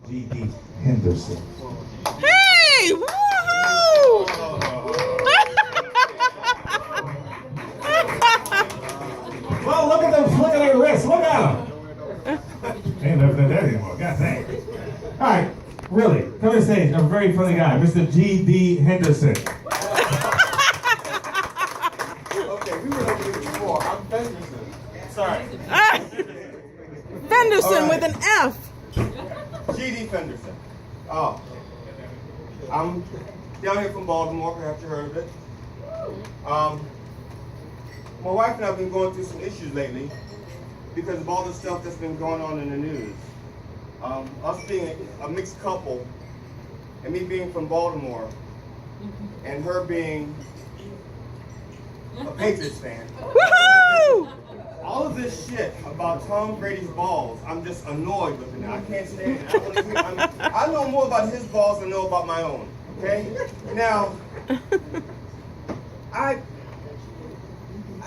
G.D. Henderson. Hey! Woohoo! Well, look at them flicking their wrists. Look at them. Ain't never done that anymore. God dang. All right, really, come to the stage. A very funny guy, Mr. G.D. Henderson. Okay, we were over here before. I'm Fenderson. Sorry. Fenderson All right. with an F. G.D. Fenderson. Oh. I'm down here from Baltimore, perhaps you heard of it. My wife and I have been going through some issues lately because of all the stuff that's been going on in the news. Us being a mixed couple, and me being from Baltimore, and her being a Patriots fan. Woohoo! All of this shit about Tom Brady's balls, I'm just annoyed with it now. I can't stand it. I wanna hear- I know more about his balls than I know about my own. Okay? Now, I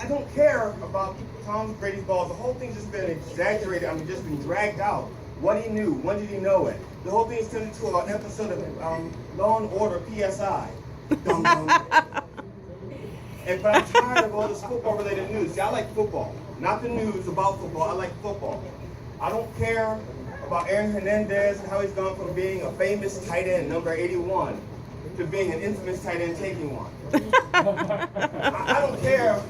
don't care about Tom Brady's balls. The whole thing's just been exaggerated. I mean, just been dragged out. What he knew, when did he know it? The whole thing's turned into an episode of Law and Order PSI. Dum dum. But I'm tired of all this football-related news. See, I like football, not the news about football. I like football. I don't care about Aaron Hernandez and how he's gone from being a famous tight end, number 81, to being an infamous tight end taking one. I don't care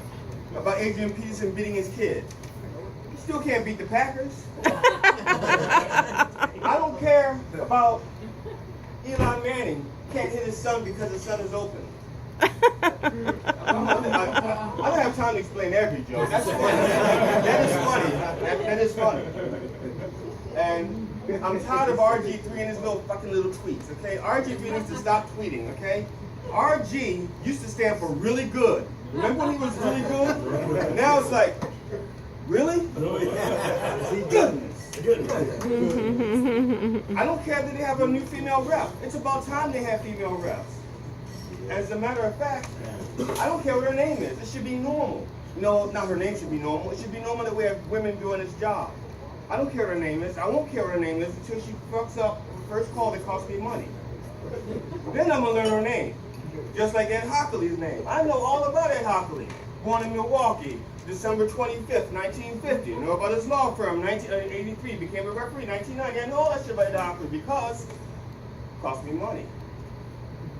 about Adrian Peterson beating his kid. He still can't beat the Packers. I don't care about Eli Manning can't hit his son because his son is open. I don't have time to explain every joke. That's funny. That is funny. That is funny. And I'm tired of RG3 and his fucking little tweets, okay? RG3 needs to stop tweeting, okay? RG used to stand for really good. Remember when he was really good? Now it's like, really? Goodness. I don't care that they have a new female rep. It's about time they have female reps. As a matter of fact, I don't care what her name is. It should be normal. No, not her name should be normal. It should be normal that we have women doing this job. I don't care what her name is. I won't care what her name is until she fucks up the first call that cost me money. Then I'm going to learn her name. Just like Ed Hockley's name. I know all about Ed Hockley. Born in Milwaukee, December 25th, 1950. I know about his law firm, 1983. Became a referee, 1990. I know all that shit about Ed Hockley because it cost me money.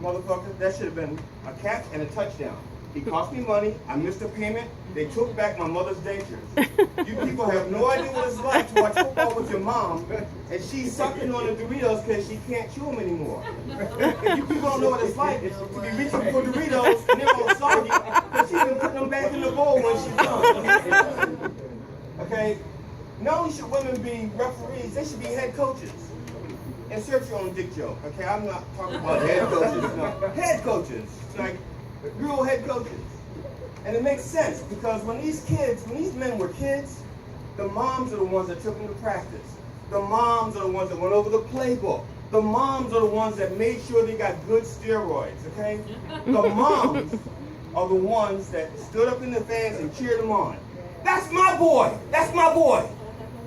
Motherfucker, that should have been a catch and a touchdown. He cost me money, I missed a payment, they took back my mother's dentures. You people have no idea what it's like to watch football with your mom, and she's sucking on the Doritos because she can't chew them anymore. You people don't know what it's like to be reaching for Doritos and they're all soggy because she's been putting them back in the bowl when she's done. Okay? Not only should women be referees, they should be head coaches. Insert your own dick joke, okay? I'm not talking about head coaches, no. Head coaches, like real head coaches. And it makes sense because when these men were kids, the moms are the ones that took them to practice. The moms are the ones that went over the playbook. The moms are the ones that made sure they got good steroids, okay? The moms are the ones that stood up in the fans and cheered them on. That's my boy! That's my boy!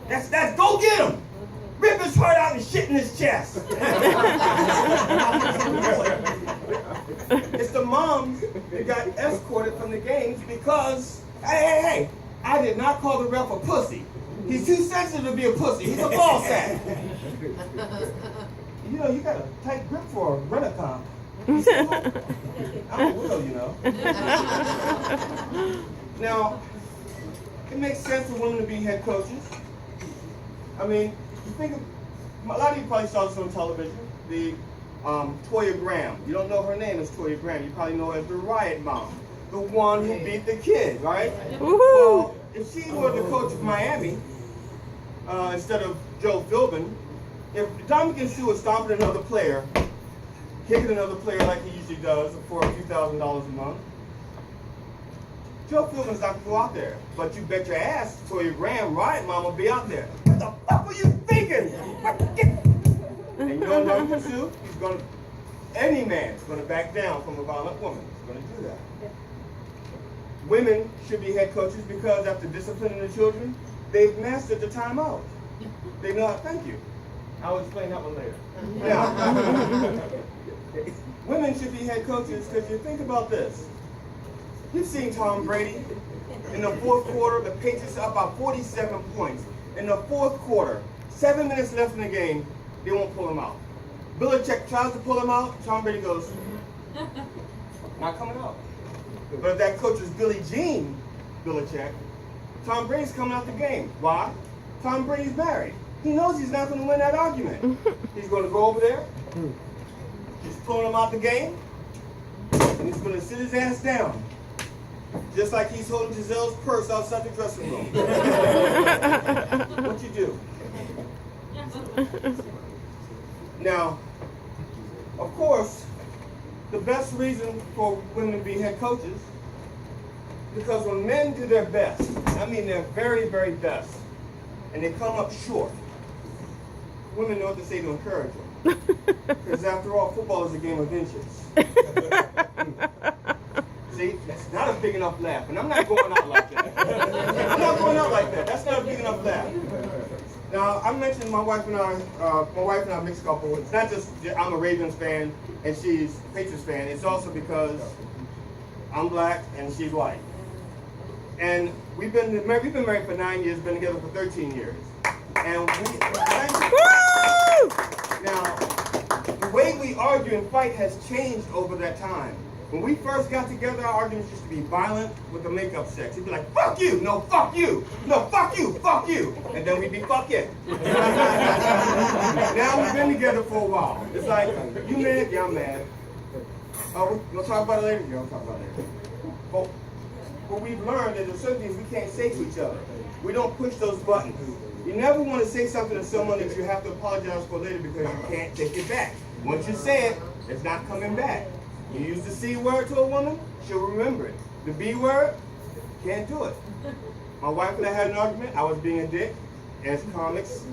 That's go get him! Rip his heart out and shit in his chest. It's the moms that got escorted from the games because, hey, I did not call the ref a pussy. He's too sensitive to be a pussy. He's a ball sack. You know, you got a tight grip for a rent-a-car. I'm a widow, you know. Now, it makes sense for women to be head coaches. I mean, you think of, a lot of you probably saw this on television, the Toya Graham. You don't know her name is Toya Graham. You probably know her as the Riot Mom, the one who beat the kid, right? Well, if she were the coach of Miami, instead of Joe Philbin, if Dominican Sue was stomping another player, kicking another player like he usually does for a few $1,000s a month, Joe Philbin's not going to go out there. But you bet your ass Toya Graham, Riot Mom, will be out there. What the fuck were you thinking? And you know Dominican Sue? He's going to, any man's going to back down from a violent woman. He's going to do that. Women should be head coaches because after disciplining the children, they've mastered the timeout. They know how, thank you. I'll explain that one later. Now, women should be head coaches because you think about this. You've seen Tom Brady. In the fourth quarter, the Patriots are up by 47 points. In the fourth quarter, 7 minutes left in the game, they won't pull him out. Belichick tries to pull him out. Tom Brady goes, not coming out. But if that coach is Billie Jean Belichick, Tom Brady's coming out the game. Why? Tom Brady's married. He knows he's not going to win that argument. He's going to go over there. He's pulling him out the game. And he's going to sit his ass down. Just like he's holding Giselle's purse outside the dressing room. What you do? Now, of course, the best reason for women to be head coaches, because when men do their best, I mean their very, very best, and they come up short, women know what to say to encourage them. Because after all, football is a game of inches. See, that's not a big enough laugh, and I'm not going out like that. I'm not going out like that. That's not a big enough laugh. Now, I mentioned my wife and I mixed couple. It's not just I'm a Ravens fan and she's a Patriots fan. It's also because I'm black and she's white. And we've been married for 9 years, been together for 13 years. And now, the way we argue and fight has changed over that time. When we first got together, our arguments used to be violent with the makeup sex. He'd be like, fuck you, no, fuck you, no, fuck you, fuck you. And then we'd be fuck it. Now we've been together for a while. It's like, you mad? Yeah, I'm mad. We'll talk about it later? Yeah, we'll talk about it later. But what we've learned is there's certain things we can't say to each other. We don't push those buttons. You never want to say something to someone that you have to apologize for later because you can't take it back. Once you say it, it's not coming back. You use the C word to a woman, she'll remember it. The B word, can't do it. My wife and I had an argument. I was being a dick, as comics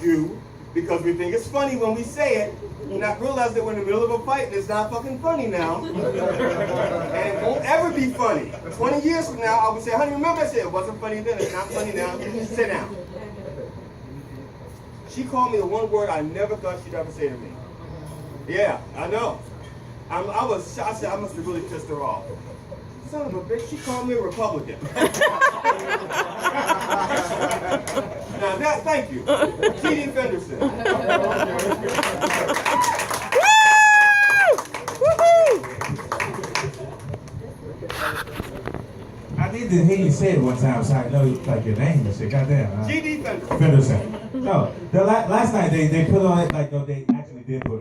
do, because we think it's funny when we say it, and not realize that we're in the middle of a fight and it's not fucking funny now. And it won't ever be funny. 20 years from now, I would say, honey, remember I said it wasn't funny then, it's not funny now, sit down. She called me the one word I never thought she'd ever say to me. Yeah, I know. I was shocked. I said, I must have really pissed her off. Son of a bitch, she called me a Republican. Now that, thank you. T.D. Fenderson. I need to hear you say it one time so I know like your name and shit. Goddamn. T.D. Fenderson. Fenderson. No, the last night they put on it like they actually did put